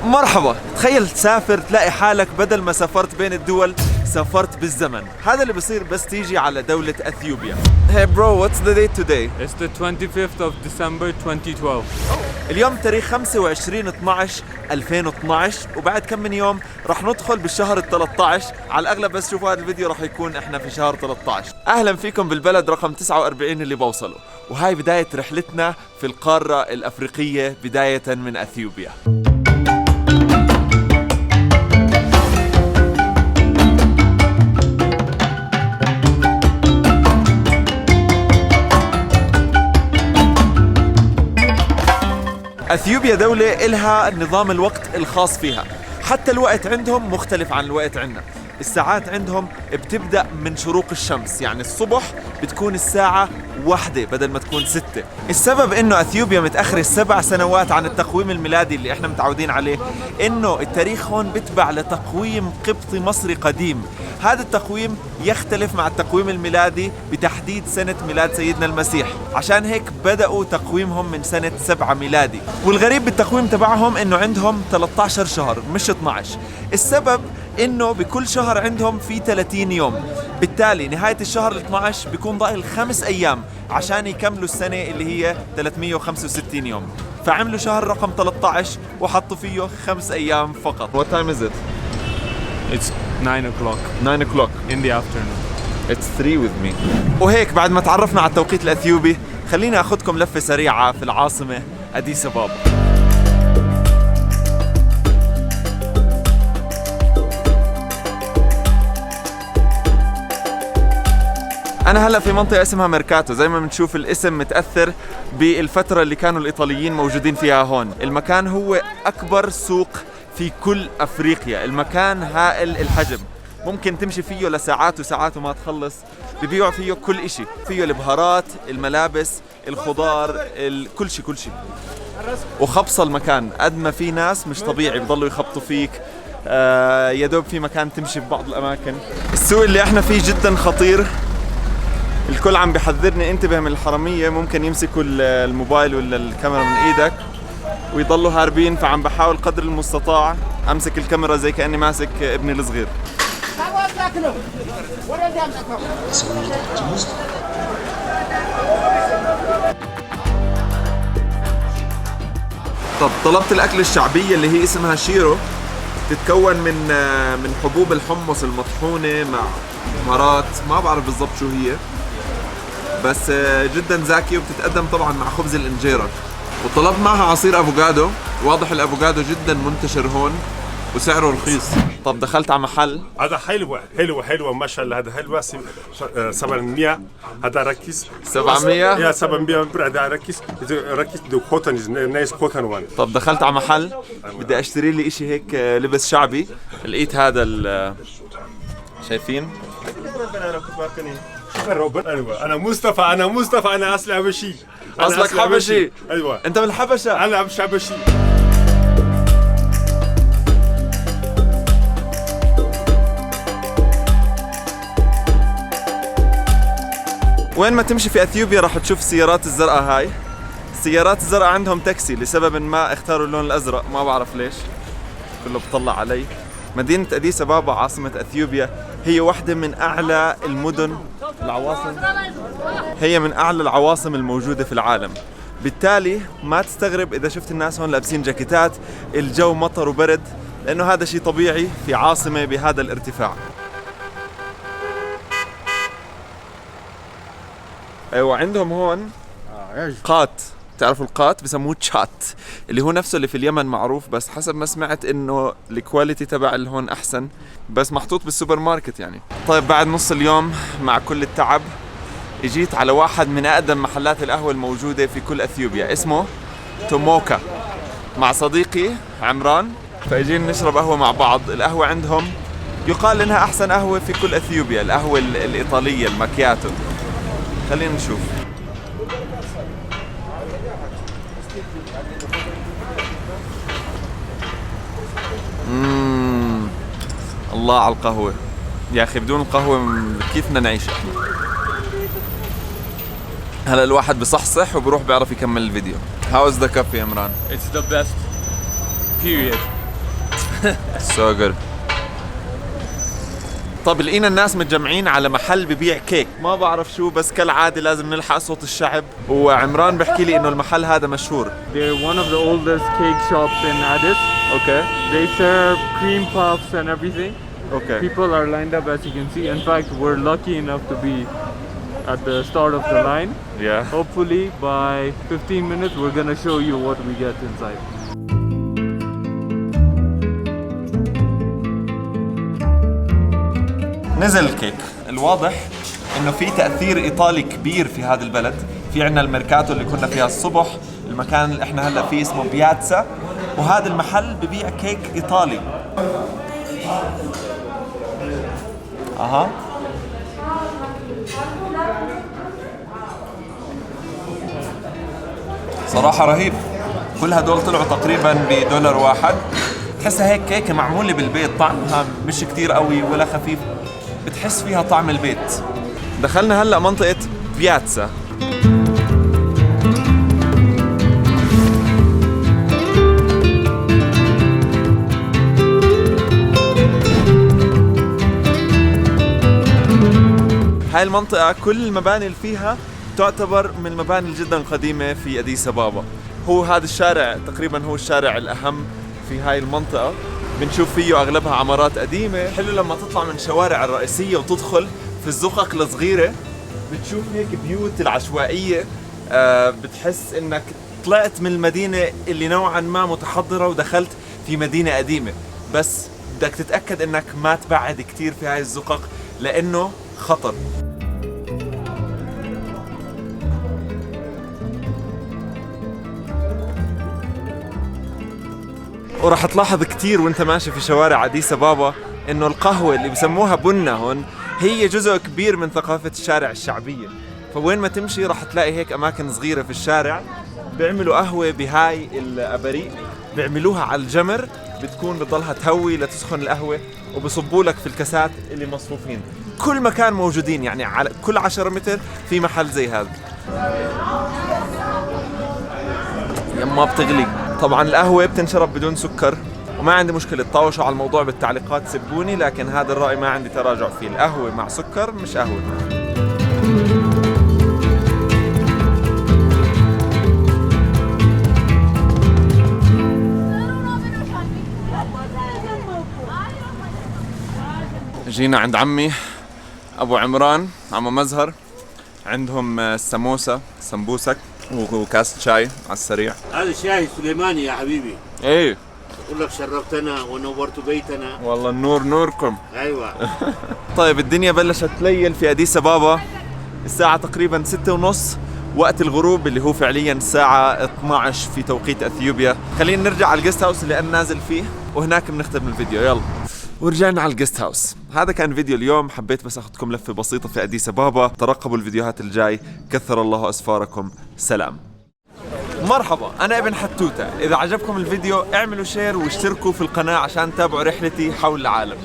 مرحبا، تخيل تسافر تلاقي حالك بدل ما سافرت بين الدول سافرت بالزمن. هذا اللي بصير بس تيجي على دولة أثيوبيا. Hey bro, what's the date today? It's the 25th of December 2012. اليوم تاريخ 25/12/2012 وبعد كم من يوم رح ندخل بالشهر ال13. على الأغلب بس تشوفوا هذا الفيديو رح يكون احنا في شهر 13. أهلا فيكم بالبلد رقم 49 اللي بوصله، وهاي بداية رحلتنا في القارة الأفريقية بداية من أثيوبيا. أثيوبيا دولة إلها نظام الوقت الخاص فيها، حتى الوقت عندهم مختلف عن الوقت عندنا. الساعات عندهم بتبدأ من شروق الشمس، يعني الصبح بتكون الساعة 1 بدل ما تكون 6. السبب إنه أثيوبيا متأخرة 7 سنوات عن التقويم الميلادي اللي إحنا متعودين عليه، إنه التاريخ هون بتبع لتقويم قبطي مصري قديم. هذا التقويم يختلف مع التقويم الميلادي بتحديد سنة ميلاد سيدنا المسيح، عشان هيك بدأوا تقويمهم من سنة 7 ميلادي. والغريب بالتقويم تبعهم إنه عندهم 13 شهر مش 12. السبب إنه بكل شهر عندهم في 30 يوم، بالتالي نهاية الشهر ال12 بيكون ضايل 5 أيام عشان يكملوا السنة اللي هي 365 يوم. فعملوا شهر رقم 13 وحطوا فيه 5 أيام فقط. What time is it? It's 9 o'clock 9 o'clock in the afternoon. It's 3 with me. وهيك بعد ما تعرفنا على التوقيت الأثيوبي، خليني أخذكم لفة سريعة في العاصمة أديس أبابا. أنا هلأ في منطقة اسمها ميركاتو، زي ما بنشوف الاسم متأثر بالفترة اللي كانوا الإيطاليين موجودين فيها هون. المكان هو أكبر سوق في كل أفريقيا، المكان هائل الحجم، ممكن تمشي فيه لساعات وساعات وما تخلص. ببيعوا فيه كل إشي، فيه البهارات، الملابس، الخضار، كل شيء كل شيء. وخبص المكان قد ما في ناس مش طبيعي بضلوا يخبطوا فيك. يا دوب في مكان تمشي ببعض الأماكن. السوق اللي احنا فيه جدا خطير، الكل عم بحذرني انتبه من الحرامية، ممكن يمسكوا الموبايل ولا الكاميرا من ايدك ويضلوا هاربين. فعم بحاول قدر المستطاع امسك الكاميرا زي كأني ماسك ابني الصغير. طب طلبت الاكل الشعبية اللي هي اسمها شيرو، تتكون من حبوب الحمص المطحونة مع بهارات، ما بعرف بالضبط شو هي، بس جدا زاكية، وبتتقدم طبعا مع خبز الانجيرة. وطلبت معها عصير افوكادو، واضح الافوكادو جدا منتشر هون وسعره رخيص. طب دخلت على محل، هذا حلوة ما شاء الله، هذا حلوة 700. هذا ركز 700 يا 700 هذا ركز دو كوتن نايس كوتن وان. طب دخلت على محل بدي اشتري لي اشي هيك لبس شعبي، لقيت هذا شايفين؟ انا مصطفى انا اصلي حبشي. اصلك حبشي؟ ايوه انت من الحبشة؟ انا مش حبشي. وين ما تمشي في اثيوبيا راح تشوف السيارات الزرقاء. هاي السيارات الزرقاء عندهم تاكسي، لسبب ما اختاروا اللون الازرق، ما بعرف ليش، كله بطلع علي. مدينة أديس أبابا عاصمة أثيوبيا هي واحدة من أعلى المدن العواصم، هي من أعلى العواصم الموجودة في العالم. بالتالي ما تستغرب إذا شفت الناس هون لابسين جاكيتات، الجو مطر وبرد، لأنه هذا شيء طبيعي في عاصمة بهذا الارتفاع. أيوة عندهم هون قات، تعرفوا القات بسموه تشات، اللي هو نفسه اللي في اليمن معروف، بس حسب ما سمعت انه الكواليتي تبع اللي هون احسن، بس محطوط بالسوبر ماركت يعني. طيب بعد نص اليوم مع كل التعب اجيت على واحد من اقدم محلات القهوة الموجودة في كل اثيوبيا، اسمه توموكا، مع صديقي عمران. فاجين نشرب قهوة مع بعض. القهوة عندهم يقال انها احسن قهوة في كل اثيوبيا، القهوة الايطالية الماكياتو. خلينا نشوف. الله على القهوة يا أخي، بدون القهوة كيف بدنا نعيش احنا؟ هلا الواحد بصحصح وبروح بيعرف يكمل الفيديو. How is the coffee يا عمران؟ It's the best period. So good. طب لقينا الناس متجمعين على محل ببيع كيك، ما بعرف شو، بس كالعادة لازم نلحق صوت الشعب، وعمران بحكي لي انه المحل هذا مشهور. They're one of the oldest cake shops in Addis. Okay. They serve cream puffs and everything. Okay. People are lined up, as you can see. In fact, we're lucky enough to be at the start of the line. Yeah. Hopefully by 15 minutes we're gonna show you what we get inside. نزل الكيك. الواضح انه في تأثير ايطالي كبير في هذا البلد. في عنا الميركاتو اللي كنا فيها الصبح، المكان اللي احنا هلا فيه اسمه بياتزا، وهذا المحل ببيع كيك ايطالي. اها. صراحة رهيب. كل هدول طلعوا تقريبا بدولار واحد. تحسها هيك كيكة معمولة بالبيت، طعمها مش كتير قوي ولا خفيف، بتحس فيها طعم البيت. دخلنا هلا منطقة بياتزا. هاي المنطقة كل المباني اللي فيها تعتبر من المباني جدا القديمة في أديس أبابا. هو هذا الشارع تقريبا هو الشارع الأهم في هاي المنطقة، بنشوف فيه أغلبها عمارات قديمة. حلو لما تطلع من الشوارع الرئيسية وتدخل في الزقق الصغيرة، بتشوف هيك بيوت العشوائية، بتحس إنك طلعت من المدينة اللي نوعا ما متحضرة ودخلت في مدينة قديمة. بس بدك تتأكد إنك ما تبعد كتير في هاي الزقق لأنه خطر. وراح تلاحظ كتير وانت ماشي في شوارع أديس أبابا انه القهوة اللي بسموها بنة هون هي جزء كبير من ثقافة الشارع الشعبية. فوين ما تمشي راح تلاقي هيك اماكن صغيرة في الشارع بيعملوا قهوة بهاي الاباريق، بيعملوها على الجمر، بتكون بتضلها تهوي لتسخن القهوة، وبصبوا لك في الكاسات اللي مصفوفين. كل مكان موجودين، يعني على كل 10 متر في محل زي هذا. يما بتغلي. طبعا القهوة بتنشرب بدون سكر، وما عندي مشكلة تطاوشوا على الموضوع بالتعليقات سبوني، لكن هذا الرأي ما عندي تراجع فيه. القهوة مع سكر مش قهوة. جينا عند عمي أبو عمران، عمو مزهر، عندهم السموسة سمبوسك وكاس شاي على السريع. هذا شاي سليماني يا حبيبي. ايه اقول لك شرفتنا ونورت بيتنا. والله النور نوركم. ايوه. طيب الدنيا بلشت تليل في أديس أبابا، الساعة تقريبا 6:30 وقت الغروب اللي هو فعليا الساعة 12 في توقيت أثيوبيا. خلينا نرجع على الجست هاوس اللي أنا نازل فيه، وهناك بنختم الفيديو. يلا. ورجعنا على الجست هاوس. هذا كان فيديو اليوم، حبيت بس اخذكم لفة بسيطة في أديس أبابا. ترقبوا الفيديوهات الجاي. كثر الله أسفاركم. سلام. مرحبا، أنا ابن حتوتة. إذا عجبكم الفيديو اعملوا شير واشتركوا في القناة عشان تتابعوا رحلتي حول العالم.